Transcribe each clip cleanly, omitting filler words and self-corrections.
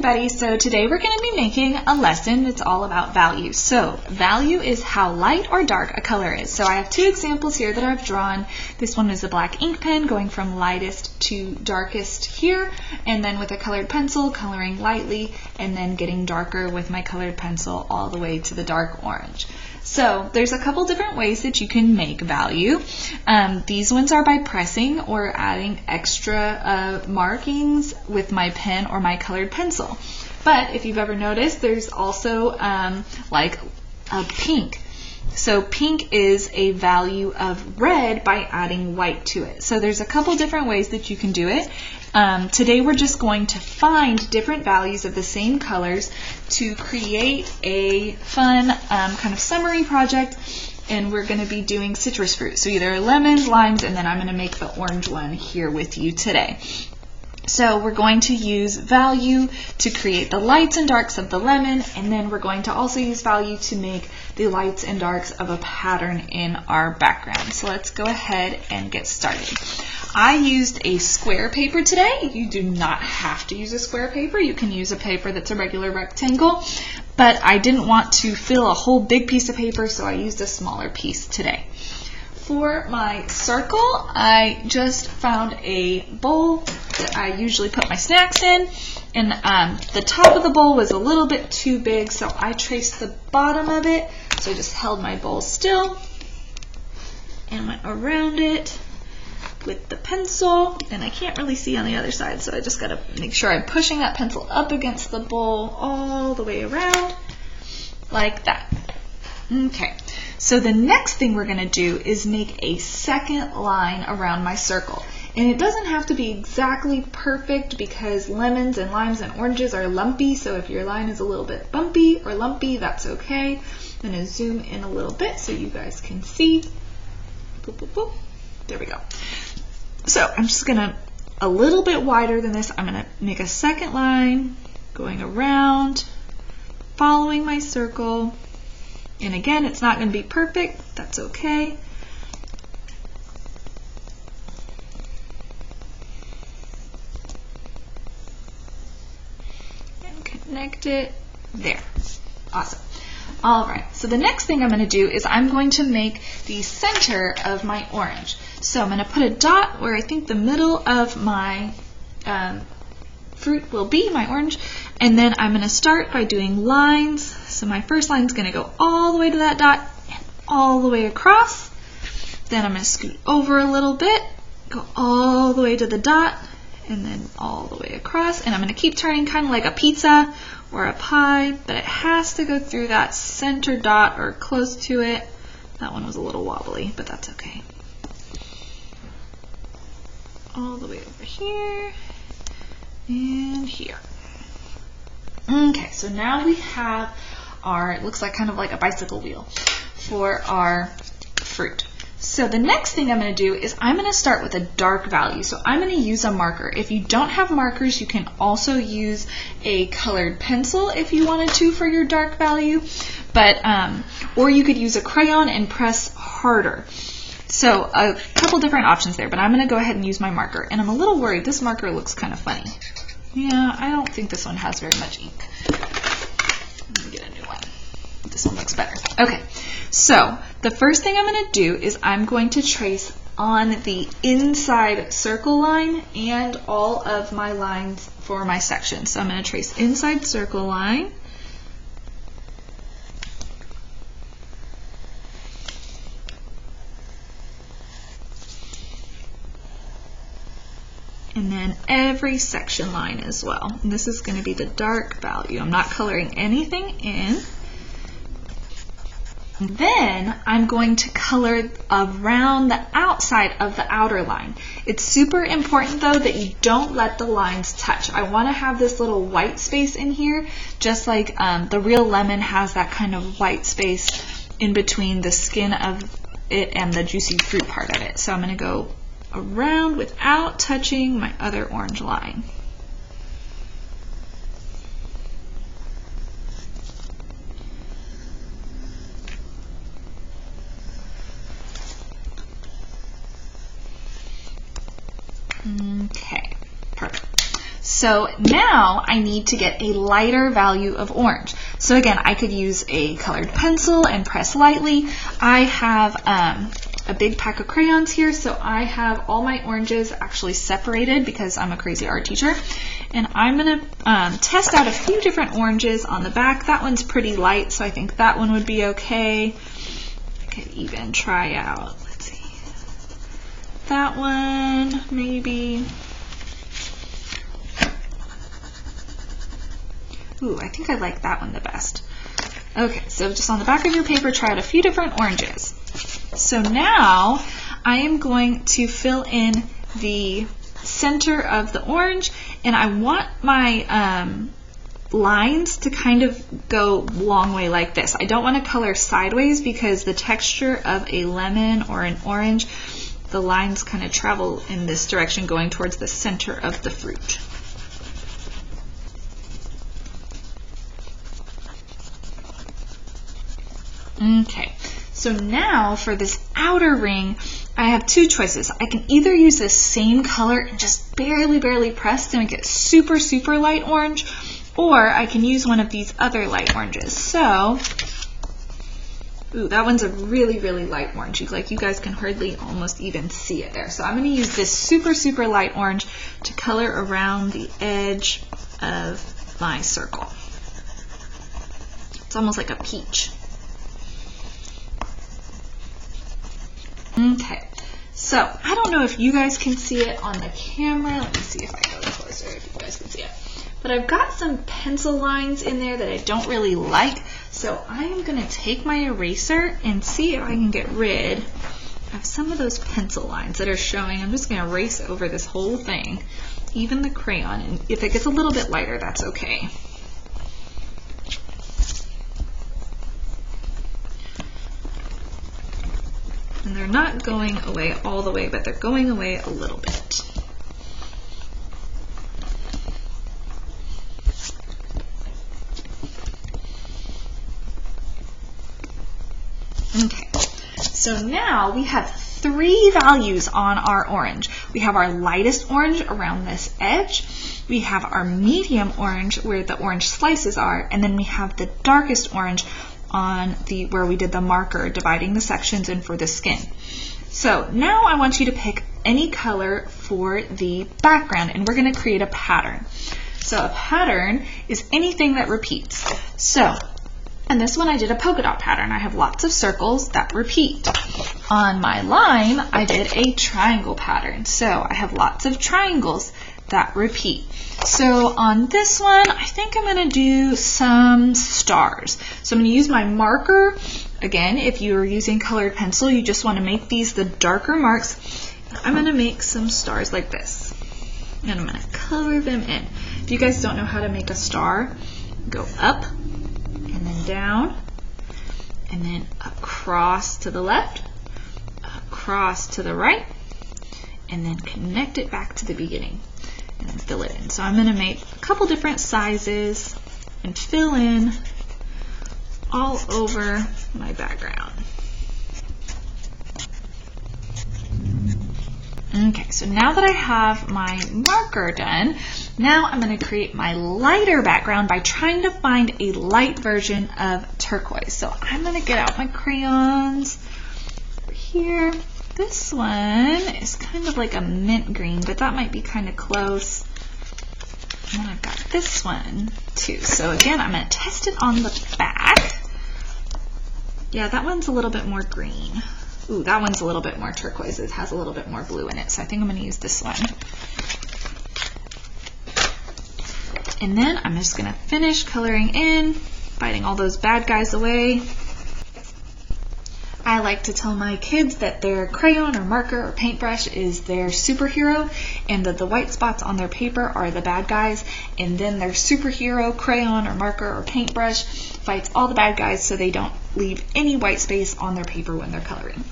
everybody. So today we're going to be making a lesson that's all about value. So value is how light or dark a color is. So I have two examples here that I've drawn. This one is a black ink pen going from lightest to darkest here, and then with a colored pencil coloring lightly and then getting darker with my colored pencil all the way to the dark orange. So there's a couple different ways that you can make value. These ones are by pressing or adding extra markings with my pen or my colored pencil. But if you've ever noticed, there's also like a pink. So pink is a value of red by adding white to it. So there's a couple different ways that you can do it. Today we're just going to find different values of the same colors to create a fun kind of summary project, and we're going to be doing citrus fruit. So either lemons, limes, and then I'm going to make the orange one here with you today. So we're going to use value to create the lights and darks of the lemon, and then we're going to also use value to make the lights and darks of a pattern in our background. So let's go ahead and get started. I used a square paper today. You do not have to use a square paper. You can use a paper that's a regular rectangle, but I didn't want to fill a whole big piece of paper, so I used a smaller piece today. For my circle, I just found a bowl that I usually put my snacks in, and the top of the bowl was a little bit too big, so I traced the bottom of it. So I just held my bowl still and went around it with the pencil, and I can't really see on the other side, so I just gotta make sure I'm pushing that pencil up against the bowl all the way around like that. Okay, so the next thing we're going to do is make a second line around my circle. And it doesn't have to be exactly perfect because lemons and limes and oranges are lumpy, so if your line is a little bit bumpy or lumpy, that's okay. I'm going to zoom in a little bit so you guys can see. Boop, boop, boop. There we go. So I'm just going to, a little bit wider than this, I'm going to make a second line going around, following my circle. And again, it's not going to be perfect. That's okay. And connect it there. Awesome. All right. So the next thing I'm going to do is I'm going to make the center of my orange. So I'm going to put a dot where I think the middle of my fruit will be, my orange, and then I'm going to start by doing lines. So my first line is going to go all the way to that dot and all the way across. Then I'm going to scoot over a little bit, go all the way to the dot, and then all the way across. And I'm going to keep turning kind of like a pizza or a pie, but it has to go through that center dot or close to it. That one was a little wobbly, but that's okay. All the way over here and here. Okay, so now we have our, it looks like kind of like a bicycle wheel for our fruit. So the next thing I'm going to do is I'm going to start with a dark value. So I'm going to use a marker. If you don't have markers, you can also use a colored pencil if you wanted to for your dark value, but or you could use a crayon and press harder. So a couple different options there, but I'm going to go ahead and use my marker. And I'm a little worried. This marker looks kind of funny. Yeah, I don't think this one has very much ink. Let me get a new one. This one looks better. Okay, so the first thing I'm going to do is I'm going to trace on the inside circle line and all of my lines for my section. So I'm going to trace inside circle line. And then every section line as well. And this is going to be the dark value. I'm not coloring anything in. Then I'm going to color around the outside of the outer line. It's super important though that you don't let the lines touch. I want to have this little white space in here, just like the real lemon has that kind of white space in between the skin of it and the juicy fruit part of it. So I'm going to go around without touching my other orange line. Okay, perfect. So now I need to get a lighter value of orange. So again, I could use a colored pencil and press lightly. I have a big pack of crayons here, so I have all my oranges actually separated because I'm a crazy art teacher. And I'm going to test out a few different oranges on the back. That one's pretty light, so I think that one would be okay. I could even try out, let's see, that one maybe. Ooh, I think I like that one the best. Okay, so just on the back of your paper, try out a few different oranges. So now I am going to fill in the center of the orange, and I want my lines to kind of go long way like this. I don't want to color sideways because the texture of a lemon or an orange, the lines kind of travel in this direction going towards the center of the fruit. Okay, so now for this outer ring, I have two choices. I can either use this same color and just barely press to make it super light orange, or I can use one of these other light oranges. So, ooh, that one's a really light orange. Like, you guys can hardly almost even see it there. So I'm going to use this super light orange to color around the edge of my circle. It's almost like a peach. Okay, so I don't know if you guys can see it on the camera. Let me see if I go closer, if you guys can see it. But I've got some pencil lines in there that I don't really like, so I am going to take my eraser and see if I can get rid of some of those pencil lines that are showing. I'm just going to erase over this whole thing, even the crayon, and if it gets a little bit lighter, that's okay. And they're not going away all the way, but they're going away a little bit. Okay, so now we have three values on our orange. We have our lightest orange around this edge, we have our medium orange where the orange slices are, and then we have the darkest orange on where we did the marker dividing the sections in for the skin. So now I want you to pick any color for the background, and we're going to create a pattern. So a pattern is anything that repeats. So in this one I did a polka dot pattern. I have lots of circles that repeat. On my line I did a triangle pattern. So I have lots of triangles that repeat. So on this one, I think I'm going to do some stars. So I'm going to use my marker. Again, if you're using colored pencil, you just want to make these the darker marks. I'm going to make some stars like this. And I'm going to color them in. If you guys don't know how to make a star, go up and then down and then across to the left, across to the right, and then connect it back to the beginning. And then fill it in. So I'm going to make a couple different sizes and fill in all over my background. Okay, so now that I have my marker done, now I'm going to create my lighter background by trying to find a light version of turquoise. So I'm going to get out my crayons over here. This one is kind of like a mint green, but that might be kind of close. And then I've got this one too. So again, I'm going to test it on the back. Yeah, that one's a little bit more green. Ooh, that one's a little bit more turquoise. It has a little bit more blue in it. So I think I'm going to use this one. And then I'm just going to finish coloring in, fighting all those bad guys away. I like to tell my kids that their crayon or marker or paintbrush is their superhero, and that the white spots on their paper are the bad guys, and then their superhero crayon or marker or paintbrush fights all the bad guys so they don't leave any white space on their paper when they're coloring.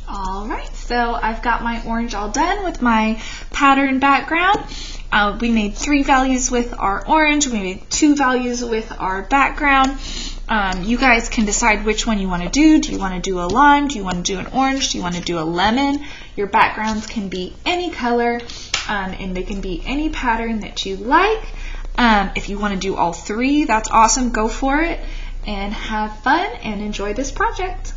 Alright, so I've got my orange all done with my pattern background. We made 3 values with our orange, we made 2 values with our background. You guys can decide which one you want to do. Do you want to do a lime? Do you want to do an orange? Do you want to do a lemon? Your backgrounds can be any color. and they can be any pattern that you like. If you want to do all three, that's awesome. Go for it and have fun and enjoy this project.